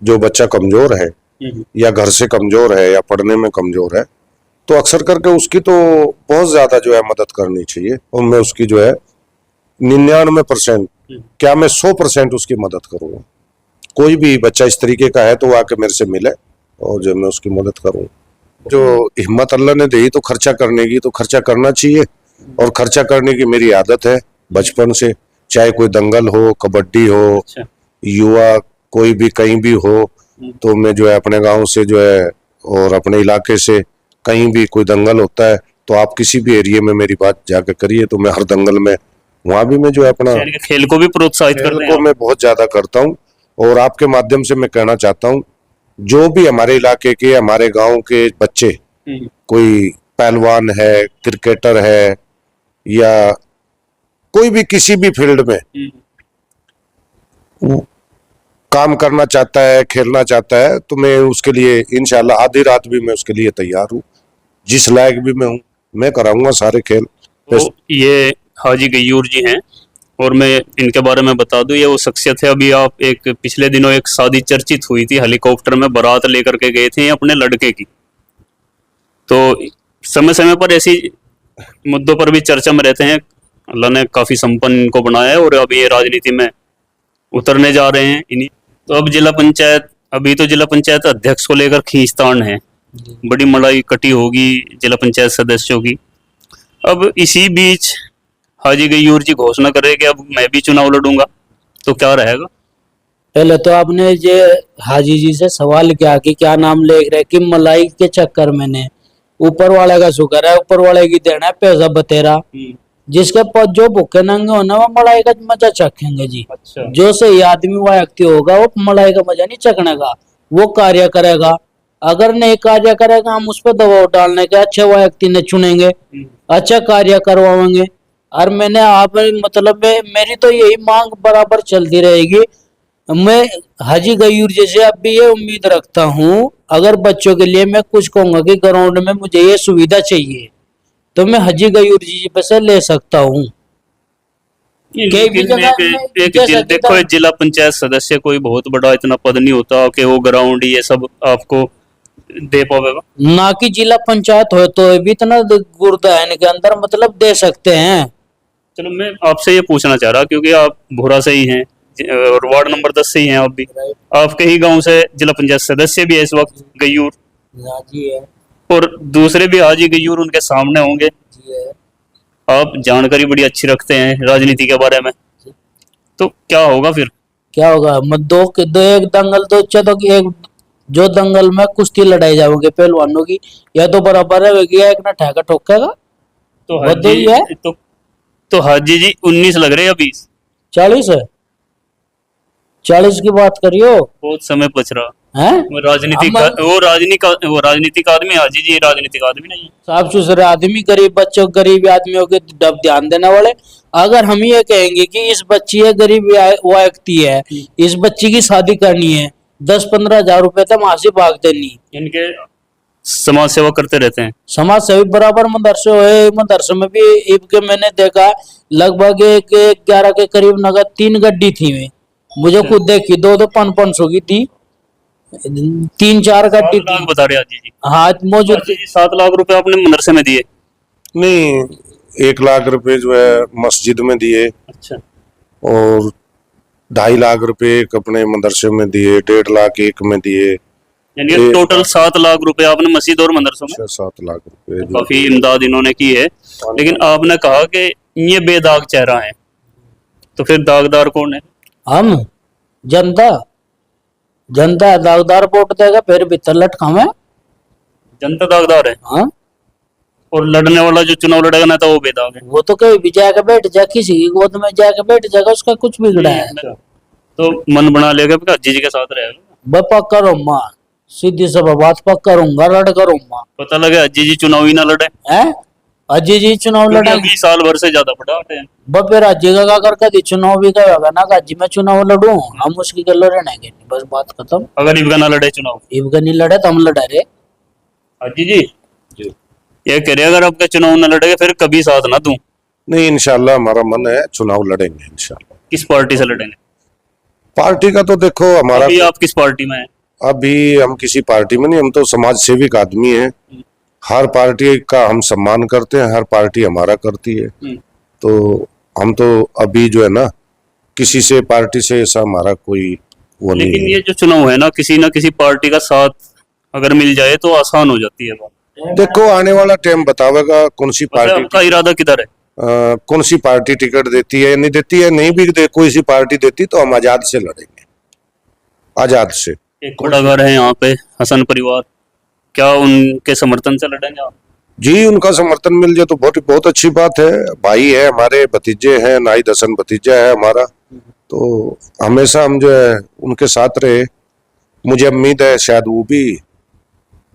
जो बच्चा कमजोर है या घर से कमजोर है या पढ़ने में कमजोर है, तो अक्सर करके उसकी तो बहुत ज्यादा जो है मदद करनी चाहिए। और मैं उसकी जो है 99% क्या मैं 100% उसकी मदद करूंगा। कोई भी बच्चा इस तरीके का है तो वो आके मेरे से मिले और जो मैं उसकी मदद करूँ। जो हिम्मत अल्लाह ने दी तो खर्चा करने की, तो खर्चा करना चाहिए। और खर्चा करने की मेरी आदत है बचपन से, चाहे कोई दंगल हो, कबड्डी हो, युवा कोई भी कहीं भी हो, तो मैं जो है अपने गांव से जो है और अपने इलाके से कहीं भी कोई दंगल होता है तो आप किसी भी एरिया में मेरी बात जाके करिए, तो मैं हर दंगल में वहां भी मैं जो है अपना खेल को भी प्रोत्साहित करते हैं। मैं बहुत ज्यादा करता हूँ। और आपके माध्यम से मैं कहना चाहता हूँ, जो भी हमारे इलाके के, हमारे गांव के बच्चे, कोई पहलवान है, क्रिकेटर है या कोई भी किसी भी फील्ड में काम करना चाहता है, खेलना चाहता है, तो मैं उसके लिए इंशाल्लाह आधी रात भी मैं उसके लिए तैयार हूँ। जिस लायक भी मैं हूँ मैं कराऊंगा सारे खेल। तो ये हाजी गयूर जी हैं और मैं इनके बारे में बता दूं, ये वो शख्सियत है। अभी आप एक पिछले दिनों एक शादी चर्चित हुई थी, हेलीकॉप्टर में बारात लेकर के गए थे अपने लड़के की। तो समय समय पर ऐसी मुद्दों पर भी चर्चा में रहते हैं। अल्लाह ने काफी संपन्न इनको बनाया है और अभी ये राजनीति में उतरने जा रहे हैं इन्हीं। तो अब जिला पंचायत, अभी तो जिला पंचायत अध्यक्ष को लेकर खींचतान है, बड़ी मलाई कटी होगी जिला पंचायत सदस्यों की। अब इसी बीच हाजी गयूर जी घोषणा करे कि अब मैं भी चुनाव लड़ूंगा, तो क्या रहेगा? पहले तो आपने ये हाजी जी से सवाल किया कि क्या नाम लिख रहे कि मलाई के चक्कर में ने ऊपर वाले का शुक्र है, ऊपर वाले की देना है पैसा बतेरा। जिसके पास जो भूखे नंगे होना वो मलाई का मजा चखेंगे जी। अच्छा। जो सही आदमी व व्यक्ति होगा वो मलाई का मजा नहीं चखने का, वो कार्य करेगा। अगर नहीं कार्य करेगा हम उस पर दबाव डालने के अच्छे व्यक्ति ने चुनेंगे, अच्छा कार्य करवाएंगे। और मैंने आप मतलब मेरी तो यही मांग बराबर चलती रहेगी। मैं हाजी गयूर जी से अब भी ये उम्मीद रखता हूँ, अगर बच्चों के लिए मैं कुछ कहूंगा कि ग्राउंड में मुझे ये सुविधा चाहिए तो मैं हाजी गयूर जी पे से ले सकता हूँ। देखो जिला पंचायत सदस्य कोई बहुत बड़ा इतना पद नहीं होता कि वो ग्राउंड ये सब आपको दे पावेगा। ना कि जिला पंचायत हो तो भी इतना गुर्दा है इनके अंदर, मतलब दे सकते हैं। चलो मैं आपसे ये पूछना चाह रहा, क्योंकि आप भोरा से ही हैं और वार्ड नंबर 10 से ही हैं आप भी, आपके ही गांव से जिला पंचायत सदस्य भी है इस वक्त गयूर जी है, और दूसरे भी हाजी गयूर उनके सामने होंगे। आप जानकारी बड़ी अच्छी रखते हैं राजनीति के बारे में, तो क्या होगा फिर? क्या होगा? दो एक दंगल तो अच्छा, तो एक जो दंगल में कुश्ती लड़ाई जाओगे पहलवानों की, या तो बराबर है या एक ना ठेका ठोकेगा। तो हाजी है तो हाजी जी 19 लग रहे हैं अभी। 40 है, 40 की बात करियो, बहुत समय बच रहा है। वो राजनीतिक आदमी, हाजी जी राजनीतिक आदमी नहीं। साफ सुथरे आदमी, गरीब बच्चों गरीब आदमियों के ध्यान देने वाले। अगर हम ये कहेंगे कि इस बच्ची है गरीब व्यक्ति है, इस बच्ची की शादी करनी है, 10-15 हजार रुपए तो वहां से भाग देनी। इनके समाज सेवा करते रहते हैं, समाज सेवी बराबर। मदरसे हुए, मदरसे में भी इनके मैंने देखा लगभग 11 के करीब नगद 3 गड्डी थी। मुझे खुद देखी, 2 500 की थी, 3-4 गड्डी थी। बता रहे हाजी जी। हाँ मौजूद। 7 लाख रुपए आपने मदरसे में दिए? नहीं, 1 लाख रुपए जो है मस्जिद में दिए। अच्छा। और 2.5 लाख रुपए अपने मदरसे में दिए, 1.5 लाख एक में दिए, यानी टोटल 7 लाख रुपए आपने मस्जिद और मदरसों में। 7 लाख रुपए तो काफी इमदाद इन्होंने की है। लेकिन आपने कहा कि ये बेदाग चेहरा है, तो फिर दागदार कौन है? हम जनता, जनता दागदार वोट देगा, फिर भीतर लटकावे। जनता दागदार है। हाँ, और लड़ने वाला जो चुनाव लड़ेगा ना तो वो बेदाग है। वो तो कहीं भी जाकर बैठ जा, किसी की गोद में जाकर बैठ जाएगा, उसका कुछ बिगड़ा है। तो मन बना लेगा हाजी जी के साथ रहेगा। पक्का रहूंगा, सीधी सब बात पक्का रहूंगा, लड़ करूंगा। पता लगे हाजी जी चुनाव ही ना लड़े हैं? अजय जी चुनाव लड़ा 20 साल भर से ज्यादा पड़ा फिर अजय का कर कभी चुनाव भी गया होगा ना, अजय मैं चुनाव लड़ू, हम उसकी गलो रहने बस बात खत्म। अगर इबका ना लड़े चुनाव, इबका नहीं लड़े तो हम लड़ा रहे। हाजी जी ये कह रहे अगर आपका चुनाव ना लड़ेगा फिर कभी साथ ना दूं। नहीं, इंशाल्लाह हमारा मन है चुनाव लड़ेंगे इंशाल्लाह। किस पार्टी से लड़ेंगे? पार्टी का तो देखो हमारा, अभी आप किस पार्टी में हैं? अभी हम किसी पार्टी में नहीं, हम तो समाज सेविक आदमी हैं। हर पार्टी का हम सम्मान करते हैं, हर पार्टी हमारा करती है। तो हम तो अभी जो है ना, किसी से पार्टी से ऐसा हमारा कोई वो नहीं लेकिन है। ये जो चुनाव है ना किसी पार्टी का साथ अगर मिल जाए तो आसान हो जाती है बात। देखो आने वाला टाइम बतावेगा कौन सी वैसे पार्टी आपका इरादा किधर है? कौन सी पार्टी टिकट देती है नहीं देती है। नहीं भी कोई सी पार्टी देती तो हम आजाद से लड़ेंगे, आजाद से। एक बड़ा घर है यहाँ पे हसन परिवार, क्या उनके समर्थन से लड़ेंगे आप? जी, उनका समर्थन मिल जाए तो बहुत बहुत अच्छी बात है। भाई है हमारे, भतीजे हैं, नाई हसन भतीजा है हमारा, तो हमेशा हम जो है उनके साथ रहे। मुझे उम्मीद है शायद वो भी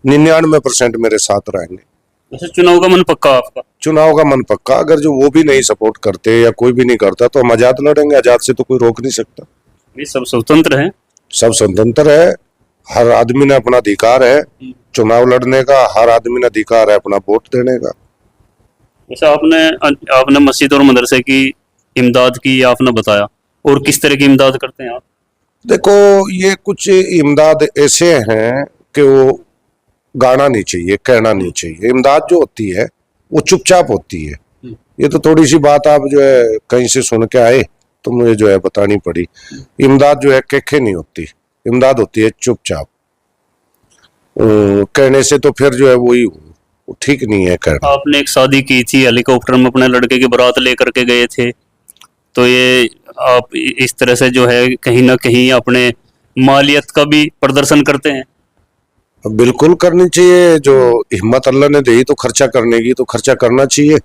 99% मेरे साथ रहेंगे। वैसे चुनाव का मन पक्का आपका? चुनाव का मन पक्का। अगर जो वो भी नहीं सपोर्ट करते या कोई भी नहीं करता तो हम आजाद लड़ेंगे, आजाद से तो कोई रोक नहीं सकता। ये सब स्वतंत्र है। सब स्वतंत्र है, हर आदमी ने अपना अधिकार है चुनाव लड़ने का, हर आदमी ने अधिकार है अपना वोट देने का। वैसे आपने मस्जिद और मदरसे की इमदाद की आपने बताया, और किस तरह की इमदाद करते हैं आप? देखो ये कुछ इमदाद ऐसे हैं कि वो गाना नहीं चाहिए, कहना नहीं चाहिए। इमदाद जो होती है वो चुपचाप होती है। ये तो थोड़ी सी बात आप जो है कहीं से सुन के आए तो मुझे जो है बतानी पड़ी। इमदाद जो है केखे नहीं होती, इमदाद होती है चुपचाप। कहने से तो फिर जो है वही वो ठीक नहीं है कहना। आपने एक शादी की थी, हेलीकॉप्टर में अपने लड़के की बारात लेकर के गए थे, तो ये आप इस तरह से जो है कहीं ना कहीं अपने मालियत का भी प्रदर्शन करते हैं। बिल्कुल करनी चाहिए, जो हिम्मत अल्लाह ने दी तो खर्चा करने की, तो खर्चा करना चाहिए।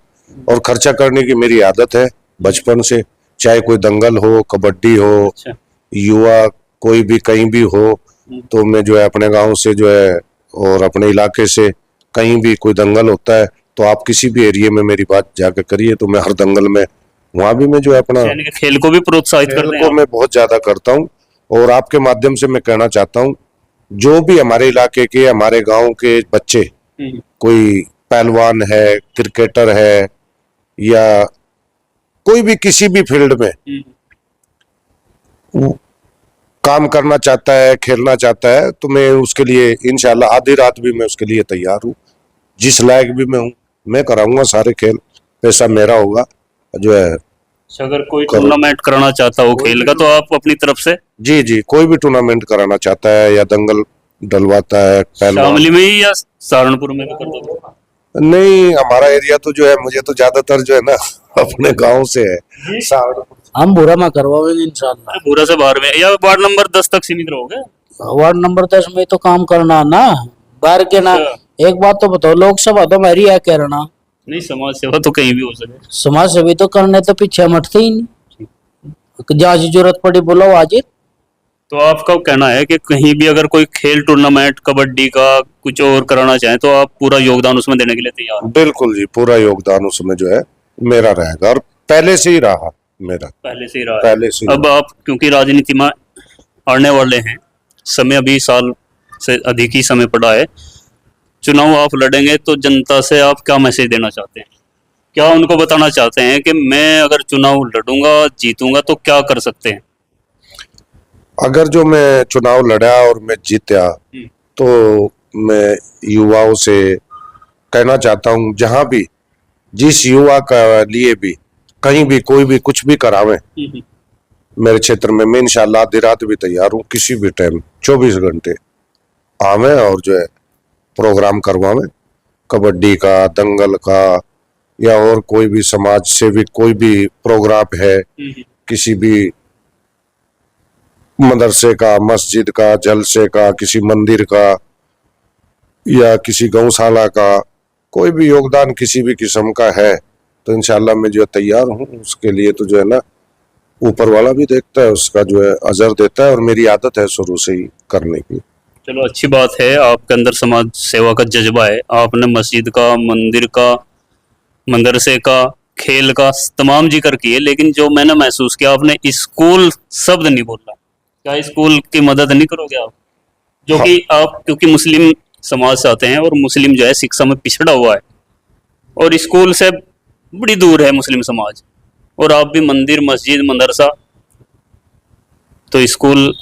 और खर्चा करने की मेरी आदत है बचपन से, चाहे कोई दंगल हो, कबड्डी हो, अच्छा। युवा कोई भी कहीं भी हो, तो मैं जो है अपने गांव से जो है और अपने इलाके से कहीं भी कोई दंगल होता है तो आप किसी भी एरिया में मेरी बात जाकर करिए, तो मैं हर दंगल में वहां भी मैं जो है अपना यानी कि खेल को भी प्रोत्साहित खेल करते हैं को आप। मैं बहुत ज्यादा करता हूँ। और आपके माध्यम से मैं कहना चाहता हूँ, जो भी हमारे इलाके के, हमारे गांव के बच्चे, कोई पहलवान है, क्रिकेटर है, या कोई भी किसी भी फील्ड में वो काम करना चाहता है, खेलना चाहता है, तो मैं उसके लिए इंशाल्लाह आधी रात भी मैं उसके लिए तैयार हूँ। जिस लायक भी मैं हूँ मैं कराऊंगा सारे खेल, पैसा मेरा होगा जो है। अगर कोई टूर्नामेंट कराना चाहता हो खेल का तो आप अपनी तरफ से? जी जी, कोई भी टूर्नामेंट कराना चाहता है या दंगल डलवाता है, पहलवान। शामली में ही या सहारनपुर में भी कर दोगे? नहीं, हमारा एरिया तो जो है, मुझे तो ज्यादातर जो है ना अपने गांव से है। सहारनपुर हम बुरा में करवाएंगे इंशाल्लाह। पूरा से बाहर में या वार्ड नंबर 10 तक सीमित रहोगे? वार्ड नंबर 10 में तो काम करना ना, बाहर के ना। एक बात तो बताओ, लोकसभा तो हमारी है कहना, नहीं समाज सेवा तो कहीं भी हो सके। समाज सेवी तो करने तो पीछे हम हटते ही नहीं, जहाँ से जरूरत पड़ी बोलो आज। तो आपका कहना है कि कहीं भी अगर कोई खेल टूर्नामेंट कबड्डी का कुछ और कराना चाहे तो आप पूरा योगदान उसमें देने के लिए तैयार हो? बिल्कुल जी, पूरा योगदान उसमें जो है मेरा रहेगा, और पहले से ही रहा मेरा, पहले से ही रहा है। पहले से ही। अब आप क्योंकि राजनीति में आने वाले हैं, समय अभी साल से अधिक ही समय पड़ा है, चुनाव आप लड़ेंगे तो जनता से आप क्या मैसेज देना चाहते हैं? क्या उनको बताना चाहते हैं कि मैं अगर चुनाव लड़ूंगा, जीतूंगा तो क्या कर सकते हैं? अगर जो मैं चुनाव लड़ा और मैं जीता तो मैं युवाओं से कहना चाहता हूँ, जहां भी जिस युवा का लिए भी कहीं भी कोई भी कुछ भी करावे मेरे क्षेत्र में, मैं इंशाल्लाह आधी रात भी तैयार हूँ, किसी भी टाइम 24 घंटे आवे और जो है प्रोग्राम करवावे, कबड्डी का, दंगल का, या और कोई भी समाज सेवी कोई भी प्रोग्राम है, किसी भी मदरसे का, मस्जिद का, जलसे का, किसी मंदिर का, या किसी गौशाला का, कोई भी योगदान किसी भी किस्म का है तो इंशाल्लाह मैं जो तैयार हूँ। उसके लिए तो जो है ना ऊपर वाला भी देखता है, उसका जो है अजर देता है, और मेरी आदत है शुरू से ही करने की। चलो अच्छी बात है, आपके अंदर समाज सेवा का जज्बा है। आपने मस्जिद का, मंदिर का, मदरसे का, खेल का तमाम जिक्र किए, लेकिन जो मैंने महसूस किया आपने स्कूल शब्द नहीं बोला। क्या स्कूल की मदद नहीं करोगे आप? जो कि आप क्योंकि मुस्लिम समाज से आते हैं और मुस्लिम जो है शिक्षा में पिछड़ा हुआ है और स्कूल से बड़ी दूर है मुस्लिम समाज, और आप भी मंदिर, मस्जिद, मदरसा, तो स्कूल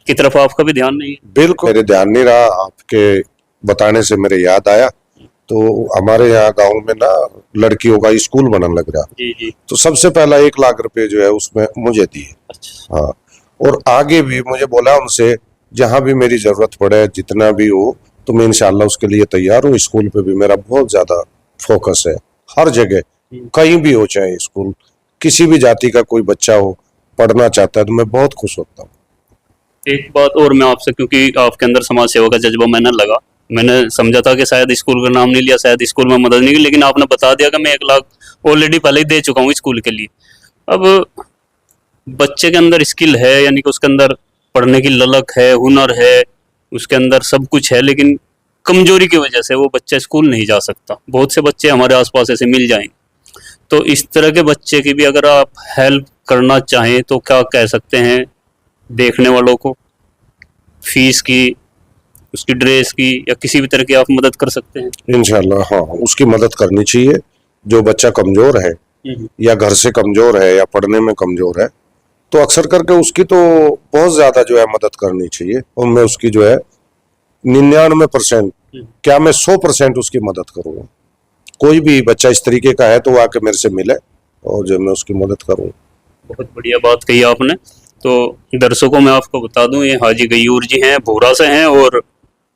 की तरफ आपका भी ध्यान नहीं है? बिल्कुल मेरे ध्यान नहीं रहा, आपके बताने से मेरे याद आया। तो हमारे यहाँ गांव में ना लड़कियों का स्कूल बनने लग रहा, जी जी। तो सबसे पहला 1 लाख रुपए जो है उसमें मुझे दिए। अच्छा। हाँ, और आगे भी मुझे बोला उनसे जहां भी मेरी जरूरत पड़े जितना भी हो तो मैं इंशाल्लाह उसके लिए तैयार हूँ। स्कूल पे भी मेरा बहुत ज्यादा फोकस है, हर जगह कहीं भी हो, चाहे स्कूल किसी भी जाति का कोई बच्चा हो पढ़ना चाहता है तो मैं बहुत खुश होता हूँ। एक बात और मैं आपसे, क्योंकि आपके अंदर समाज सेवा का जज्बा मैंने लगा, मैंने समझा था कि शायद स्कूल का नाम नहीं लिया, शायद स्कूल में मदद नहीं की, लेकिन आपने बता दिया कि मैं 1 लाख ऑलरेडी पहले ही दे चुका हूँ स्कूल के लिए। अब बच्चे के अंदर स्किल है, यानी कि उसके अंदर पढ़ने की ललक है, हुनर है, उसके अंदर सब कुछ है, लेकिन कमजोरी की वजह से वो बच्चा स्कूल नहीं जा सकता। बहुत से बच्चे हमारे आसपास ऐसे मिल जाएंगे। तो इस तरह के बच्चे की भी अगर आप हेल्प करना चाहें तो क्या कह सकते हैं देखने वालों को? फीस की, उसकी ड्रेस की, या किसी भी तरह की आप मदद कर सकते हैं? इंशाल्लाह हाँ, उसकी मदद करनी चाहिए। जो बच्चा कमजोर है या घर से कमजोर है या पढ़ने में कमजोर है तो अक्सर करके उसकी तो बहुत ज्यादा जो है मदद करनी चाहिए। और मैं उसकी जो है 99% क्या मैं 100% उसकी मदद करूंगा। कोई भी बच्चा इस तरीके का है तो वो आके मेरे से मिले और जो मैं उसकी मदद करूँ। बहुत बढ़िया बात कही आपने। तो दर्शकों में आपको बता दूं, ये हाजी गयूर जी हैं, भोरा से हैं, और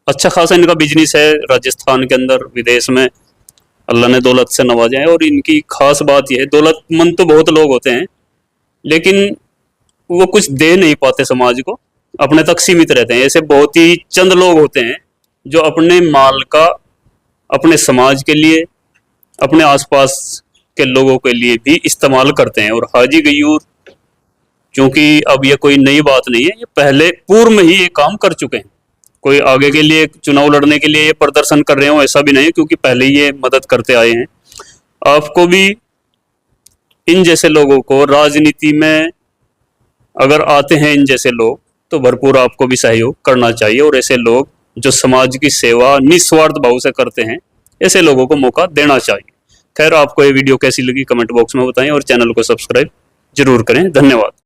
अच्छा खासा इनका बिजनेस है राजस्थान के अंदर, विदेश में। अल्लाह ने दौलत से नवाजा है। और इनकी खास बात यह है, दौलतमंद तो बहुत लोग होते हैं लेकिन वो कुछ दे नहीं पाते समाज को, अपने तक सीमित रहते हैं। ऐसे बहुत ही चंद लोग होते हैं जो अपने माल का अपने समाज के लिए, अपने आसपास के लोगों के लिए भी इस्तेमाल करते हैं। और हाजी गयूर, क्योंकि अब ये कोई नई बात नहीं है, ये पहले पूर्व में ही ये काम कर चुके हैं। कोई आगे के लिए चुनाव लड़ने के लिए ये प्रदर्शन कर रहे हो ऐसा भी नहीं, क्योंकि पहले ही ये मदद करते आए हैं। आपको भी इन जैसे लोगों को, राजनीति में अगर आते हैं इन जैसे लोग, तो भरपूर आपको भी सहयोग करना चाहिए। और ऐसे लोग जो समाज की सेवा निस्वार्थ भाव से करते हैं, ऐसे लोगों को मौका देना चाहिए। खैर, आपको ये वीडियो कैसी लगी कमेंट बॉक्स में बताएं और चैनल को सब्सक्राइब जरूर करें। धन्यवाद।